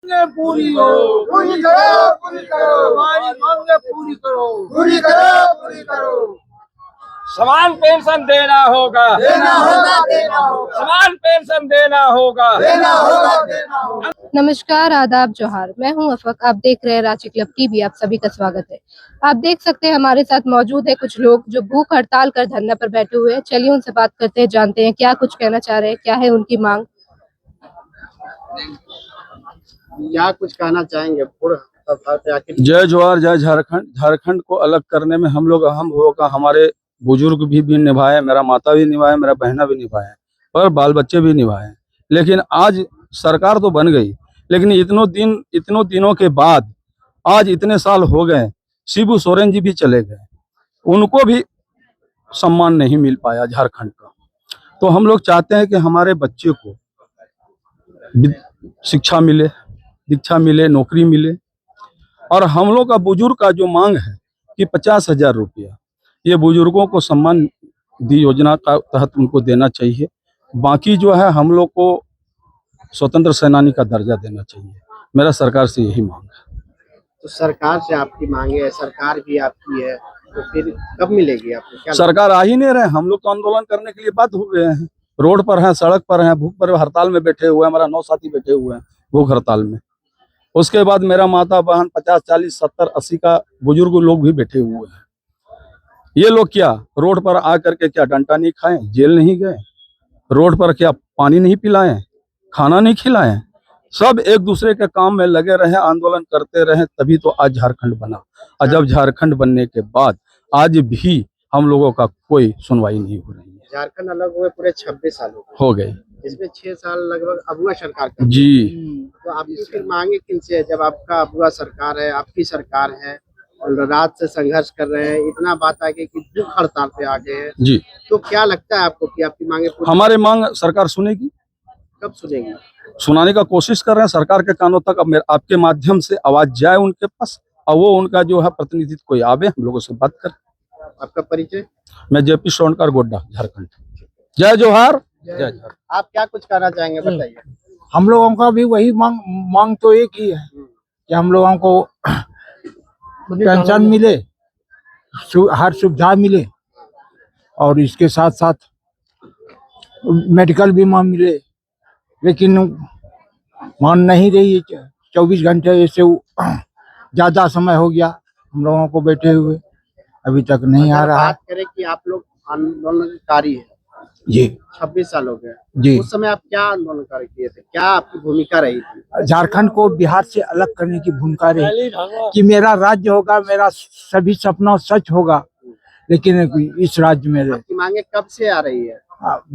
पूरी हो, पूरी करो, पूरी करो, हमारी मांगे पूरी करो, पूरी करो, पूरी करो। समान पेंशन देना होगा, देना होगा, देना होगा, समान पेंशन देना होगा, देना होगा, देना होगा। नमस्कार, आदाब, जोहार। मैं हूं अफक। आप देख रहे हैं रांची क्लब टीवी। आप सभी का स्वागत है। आप देख सकते हैं हमारे साथ मौजूद है कुछ लोग जो भूख हड़ताल कर धरना पर बैठे हुए हैं। चलिए उनसे बात करते हैं, जानते हैं क्या कुछ कहना चाह रहे हैं, क्या है उनकी मांग। क्या कुछ कहना चाहेंगे? जय जोहार, जय झारखंड। झारखंड को अलग करने में हम लोग अहम भूमिका, हमारे बुजुर्ग भी निभाए, मेरा माता भी निभाए, मेरा बहना भी निभाए, पर बाल बच्चे भी निभाए। लेकिन आज सरकार तो बन गई, लेकिन इतनों दिनों के बाद आज इतने साल हो गए, शिबू सोरेन जी भी चले गए, उनको भी सम्मान नहीं मिल पाया झारखंड का। तो हम लोग चाहते हैं कि हमारे बच्चे को शिक्षा मिले, दीक्षा मिले, नौकरी मिले। और हम लोग का बुजुर्ग का जो मांग है कि 50,000 रुपया ये बुजुर्गों को सम्मान निधि योजना का तहत उनको देना चाहिए। बाकी जो है हम लोग को स्वतंत्र सेनानी का दर्जा देना चाहिए। मेरा सरकार से यही मांग है। तो सरकार से आपकी मांगे है, सरकार भी आपकी है, तो फिर कब मिलेगी आपको? क्या सरकार आ ही नहीं रहे। हम लोग तो आंदोलन करने के लिए बाध्य हो गए हैं, रोड पर हैं, सड़क पर हैं, भूख पर हड़ताल में बैठे हुए हैं। हमारा 9 साथी बैठे हुए हैं भूख हड़ताल में। उसके बाद मेरा माता बहन 50, 40, 70, 80 का बुजुर्ग लोग भी बैठे हुए हैं। ये लोग क्या रोड पर आकर के क्या डंडा नहीं खाएं, जेल नहीं गए, रोड पर क्या पानी नहीं पिलाएं, खाना नहीं खिलाएं, सब एक दूसरे के काम में लगे रहे, आंदोलन करते रहे, तभी तो आज झारखंड बना। और जब झारखंड बनने के बाद आज भी हम लोगों का कोई सुनवाई नहीं हो रही है। झारखंड अलग हुए पूरे 26 साल हो गए, इसमें 6 साल लगभग अबुआ सरकार का। जी। तो आपकी फिर मांगे किनसे है जब आपका अबुआ सरकार है, आपकी सरकार है और रात से संघर्ष कर रहे हैं, इतना बात आ गई कि भूख हड़ताल पे आ गए हैं, जी, तो क्या लगता है आपको कि आपकी मांगे हमारे मांग सरकार सुनेगी? कब सुनेगी? सुनाने का कोशिश कर रहे हैं। सरकार के कानों तक अब आपके माध्यम से आवाज जाए उनके पास, और वो उनका जो है प्रतिनिधित्व कोई आवे, हम लोगों से बात कर। आपका परिचय? मैं जेपी सोनकर, गोड्डा, झारखंड। जय जोहार, जय जोहार। आप क्या कुछ कहना चाहेंगे, बताइए। हम लोगों का भी वही मांग तो एक ही है कि हम लोगों को पेंशन मिले, हर सुविधा मिले, और इसके साथ साथ मेडिकल बीमा मिले। लेकिन मान नहीं रही है। 24 घंटे ऐसे ज्यादा समय हो गया हम लोगों को बैठे हुए, अभी तक नहीं आ रहा। बात करें कि आप लोग आंदोलनकारी है जी, 26 साल हो गए जी। उस समय आप क्या आंदोलनकारी किए थे, क्या आपकी भूमिका रही थी? झारखंड को बिहार से अलग करने की भूमिका रही कि मेरा राज्य होगा, मेरा सभी सपना सच होगा। लेकिन इस राज्य में आपकी मांगे कब से आ रही है?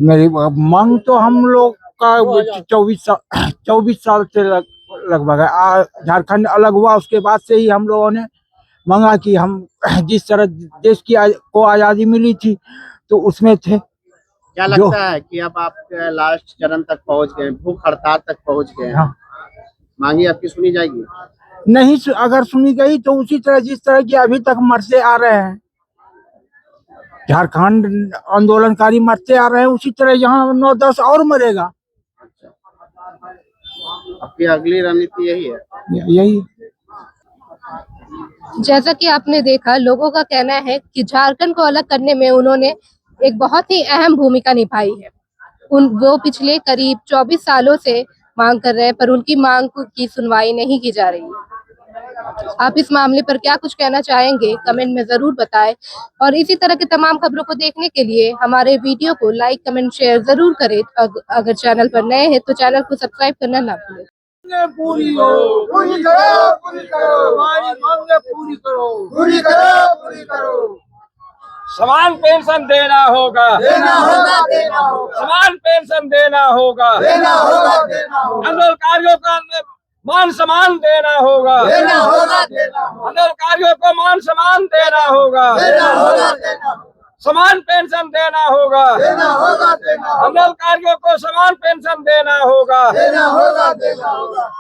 मेरी मांग तो हम लोग का 24 साल से लगभग है। झारखंड अलग हुआ उसके बाद से ही हम लोगों ने मांगा कि हम जिस तरह देश की को आजादी मिली थी तो उसमें थे। क्या लगता है कि अब आप लास्ट चरण तक पहुंच गए, भूख हड़ताल तक पहुंच गए? हाँ। मांगी आपकी सुनी जाएगी? नहीं, अगर सुनी गई तो उसी तरह जिस तरह की अभी तक मरते आ रहे हैं, झारखंड आंदोलनकारी मरते आ रहे हैं, उसी तरह यहाँ 9-10 और मरेगा। आपकी अगली रणनीति यही है? यही। जैसा कि आपने देखा, लोगों का कहना है कि झारखंड को अलग करने में उन्होंने एक बहुत ही अहम भूमिका निभाई है। वो पिछले करीब 24 सालों से मांग कर रहे हैं, पर उनकी मांग की सुनवाई नहीं की जा रही है। आप इस मामले पर क्या कुछ कहना चाहेंगे, कमेंट में जरूर बताएं। और इसी तरह के तमाम खबरों को देखने के लिए हमारे वीडियो को लाइक, कमेंट, शेयर जरूर करें। अगर चैनल पर नए हैं तो चैनल को सब्सक्राइब करना ना भूलें। पूरी हो, पूरी करो, पूरी करो, हमारी मांगे पूरी करो, पूरी करो, पूरी करो। समान पेंशन देना होगा, देना होगा, देना होगा, समान पेंशन देना होगा, देना होगा, देना होगा, आंदोलनकारियों का मान सम्मान देना होगा, देना होगा, देना होगा, आंदोलनकारियों को मान सम्मान देना होगा, देना होगा, देना होगा, समान पेंशन देना होगा, देना होगा, देना होगा, आंदोलनकारियों को समान पेंशन देना होगा। देना होगा, देना होगा।